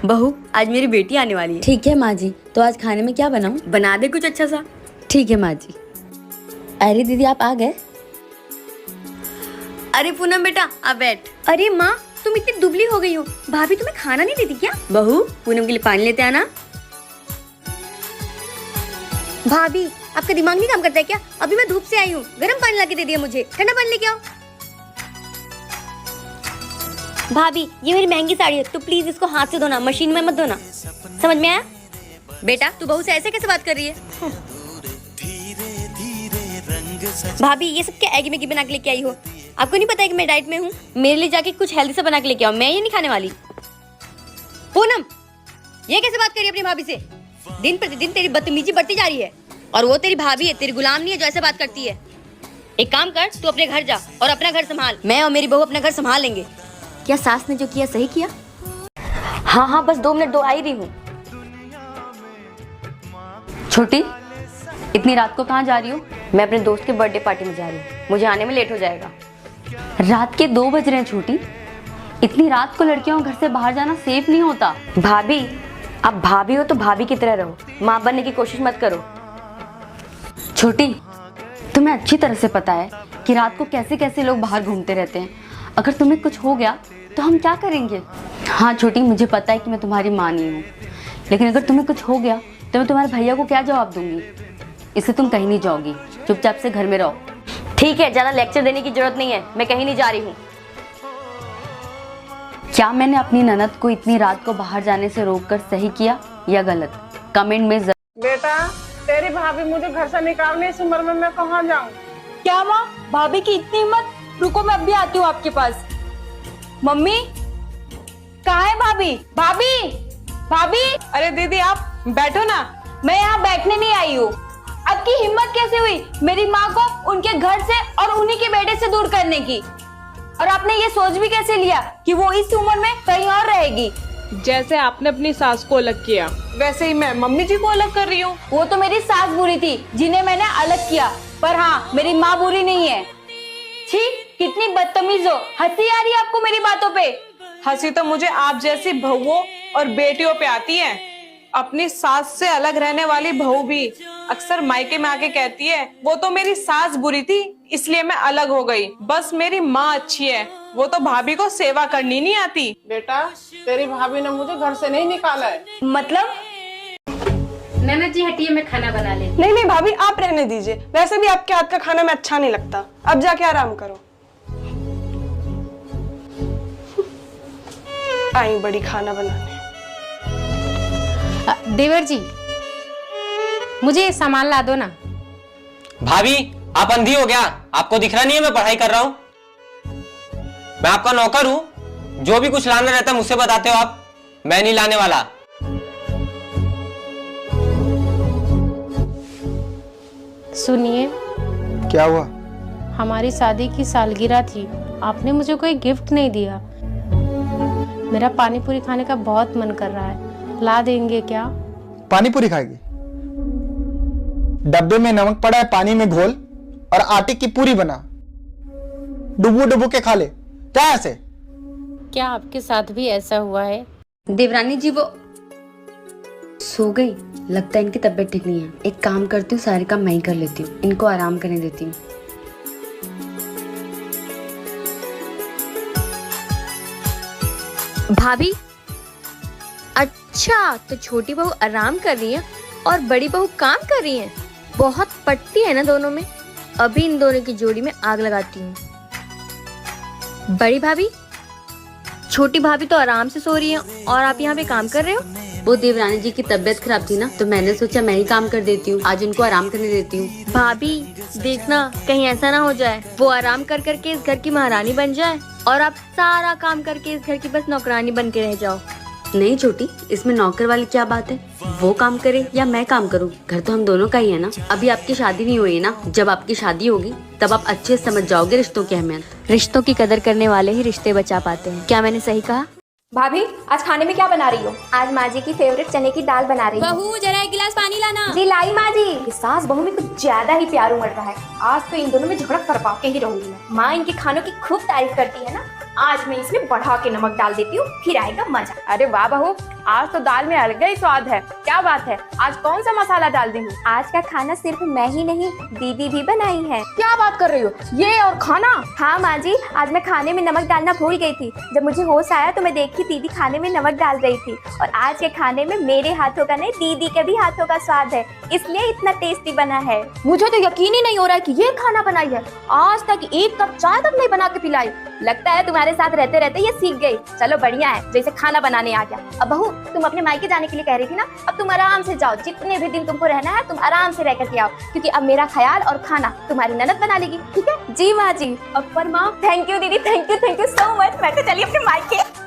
बहू, आज मेरी बेटी आने वाली है। ठीक है माँ जी, तो आज खाने में क्या बनाऊँ? बना दे कुछ अच्छा सा। ठीक है माँ जी। अरे दीदी आप आ गए? अरे पूनम बेटा आप बैठ। अरे माँ, तुम इतनी दुबली हो गई हो, भाभी तुम्हें खाना नहीं देती क्या? बहू, पूनम के लिए पानी लेते आना। भाभी, आपका दिमाग नहीं काम करता है क्या? अभी मैं धूप से आई हूँ, गर्म पानी ला के दे दिया मुझे, ठंडा पानी लेके आओ। भाभी, ये मेरी महंगी साड़ी है, तो प्लीज इसको हाथ से धोना, मशीन में मत धोना। समझ में आया? बेटा तू बहू से ऐसे कैसे बात कर रही है? भाभी, ये सब क्या एगी मैगी बना के लेके आई हो? आपको नहीं पता है कि मैं डाइट में हूँ? मेरे लिए जाके कुछ हेल्दी सा बना के लेके आओ, मैं ये नहीं खाने वाली। पूनम, ये कैसे बात कर रही है अपनी भाभी से? दिन प्रतिदिन तेरी बदतमीजी बढ़ती जा रही है, और वो तेरी भाभी है, तेरी गुलाम नहीं है जो ऐसे बात करती है। एक काम कर, तू अपने घर जा और अपना घर संभाल। मैं और मेरी बहू अपना घर संभाल लेंगे। क्या सास ने जो किया सही किया? हाँ हाँ, बस 2 मिनट दो, आई रही हूँ। छोटी, इतनी रात को कहाँ जा रही हो? मैं अपने दोस्त के बर्थडे पार्टी में जा रही हूँ, मुझे आने में लेट हो जाएगा। रात के 2 बज रहे हैं छोटी। इतनी रात को लड़कियों को घर से बाहर जाना सेफ नहीं होता। भाभी, आप भाभी हो तो भाभी की तरह रहो, माँ बनने की कोशिश मत करो। छोटी, तुम्हें अच्छी तरह से पता है कि रात को कैसे कैसे लोग बाहर घूमते रहते हैं। अगर तुम्हें कुछ हो गया तो हम क्या करेंगे? हाँ छोटी, मुझे पता है कि मैं तुम्हारी माँ नहीं हूँ, लेकिन अगर तुम्हें कुछ हो गया तो मैं तुम्हारे भैया को क्या जवाब दूंगी? इससे तुम कहीं नहीं जाओगी, चुपचाप से घर में रहो। ठीक है, ज्यादा लेक्चर देने की जरूरत नहीं है, मैं कहीं नहीं जा रही हूँ। क्या मैंने अपनी ननद को इतनी रात को बाहर जाने से रोककर सही किया या गलत? कमेंट में बेटा, तेरी भाभी मुझे घर से निकालने इस उम्र में मैं कहाँ जाऊँ? क्या माँ, भाभी की इतनी हिम्मत? रुको मैं अभी आती हूँ आपके पास। मम्मी, कहाँ है भाभी? भाभी, भाभी। अरे दीदी आप बैठो ना। मैं यहाँ बैठने नहीं आई हूँ। आपकी हिम्मत कैसे हुई मेरी माँ को उनके घर से और उन्हीं के बेटे से दूर करने की? और आपने ये सोच भी कैसे लिया कि वो इस उम्र में कहीं और रहेगी? जैसे आपने अपनी सास को अलग किया, वैसे ही मैं मम्मी जी को अलग कर रही हूँ। वो तो मेरी सास बुरी थी जिन्हें मैंने अलग किया, पर हाँ, मेरी माँ बुरी नहीं है। छी, कितनी बदतमीज हो। हंसी आ रही है आपको मेरी बातों पे? हंसी तो मुझे आप जैसी बहुओं और बेटियों पे आती है। अपनी सास से अलग रहने वाली बहू भी अक्सर मायके में आके कहती है वो तो मेरी सास बुरी थी इसलिए मैं अलग हो गई, बस मेरी माँ अच्छी है, वो तो भाभी को सेवा करनी नहीं आती। बेटा, तेरी भाभी ने मुझे घर से नहीं निकाला है। मतलब? नैना जी हटिए, मैं खाना बना ले। नहीं नहीं भाभी, आप रहने दीजिए, वैसे भी आपके हाथ का खाना मैं अच्छा नहीं लगता। अब जाके आराम करो। आई बड़ी खाना बनाने। देवर जी, मुझे ये सामान ला दो ना। भाभी, आप अंधी हो गया? आपको दिख रहा नहीं है मैं पढ़ाई कर रहा हूँ? मैं आपका नौकर हूँ, जो भी कुछ लाना रहता है मुझसे बताते हो आप, मैं नहीं लाने वाला। सुनिए। क्या हुआ? हमारी शादी की सालगिरह थी, आपने मुझे कोई गिफ्ट नहीं दिया। मेरा पानी पूरी खाने का बहुत मन कर रहा है, ला देंगे क्या? पानी पूरी खाएगी? डब्बे में नमक पड़ा है, पानी में घोल और आटे की पूरी बना, डुबो डुबो के खा ले। क्या ऐसे? क्या आपके साथ भी ऐसा हुआ है? देवरानी जी वो सो गई, लगता है इनकी तबीयत ठीक नहीं है। एक काम करती हूँ, सारे काम मैं ही कर लेती हूँ, इनको आराम करने देती हूँ। भाभी, अच्छा तो छोटी बहू आराम कर रही है और बड़ी बहू काम कर रही है। बहुत पटती है ना दोनों में। अभी इन दोनों की जोड़ी में आग लगाती हूँ। बड़ी भाभी, छोटी भाभी तो आराम से सो रही है और आप यहाँ पे काम कर रहे हो। वो देवरानी जी की तबीयत खराब थी ना, तो मैंने सोचा मैं ही काम कर देती हूँ, आज उनको आराम करने देती हूँ। भाभी देखना, कहीं ऐसा ना हो जाए वो आराम कर करके इस घर की महारानी बन जाए और आप सारा काम करके इस घर की बस नौकरानी बन के रह जाओ। नहीं छोटी, इसमें नौकर वाली क्या बात है? वो काम करे या मैं काम करूं, घर तो हम दोनों का ही है ना। अभी आपकी शादी नहीं हुई है ना, जब आपकी शादी होगी तब आप अच्छे से समझ जाओगे रिश्तों की अहमियत। रिश्तों की कदर करने वाले ही रिश्ते बचा पाते हैं। क्या मैंने सही कहा? भाभी, आज खाने में क्या बना रही हो? आज माँ जी की फेवरेट चने की दाल बना रही हूँ। बहू, जरा एक गिलास पानी लाना। जी लाई माँ जी। सास बहू में कुछ ज्यादा ही प्यार उमड़ रहा है। आज तो इन दोनों में झगड़ा करवा के ही रहूंगी मैं। माँ इनके खानों की खूब तारीफ करती है ना, आज मैं इसमें बढ़ा के नमक डाल देती हूँ, फिर आएगा मजा। अरे वाह बहू, आज तो दाल में अलग ही स्वाद है। क्या बात है, आज कौन सा मसाला डाल दी हूँ? आज का खाना सिर्फ मैं ही नहीं, दीदी भी बनाई है। क्या बात कर रही हो, ये और खाना? हाँ माँ जी, आज मैं खाने में नमक डालना भूल गई थी। जब मुझे होश आया तो मैं देखी दीदी खाने में नमक डाल रही थी। और आज के खाने में मेरे हाथों का नहीं, दीदी के भी हाथों का स्वाद है, इसलिए इतना टेस्टी बना है। मुझे तो यकीन ही नहीं हो रहा है कि ये खाना बनाई है। आज तक एक कप चाय तक नहीं बना के पिलाई। लगता है तुम्हारे साथ रहते रहते ये सीख गई। चलो बढ़िया है, जैसे खाना बनाने आ गया। अब बहू, तुम अपने मायके जाने के लिए कह रही थी ना, अब तुम आराम से जाओ। जितने भी दिन तुमको रहना है तुम आराम से रह करके आओ, क्योंकि अब मेरा ख्याल और खाना तुम्हारी ननद बना लेगी। ठीक है? जी माँ जी। अब पर माँ, थैंक यू दीदी, थैंक यू सो मच। मैं तो चली अपने मायके।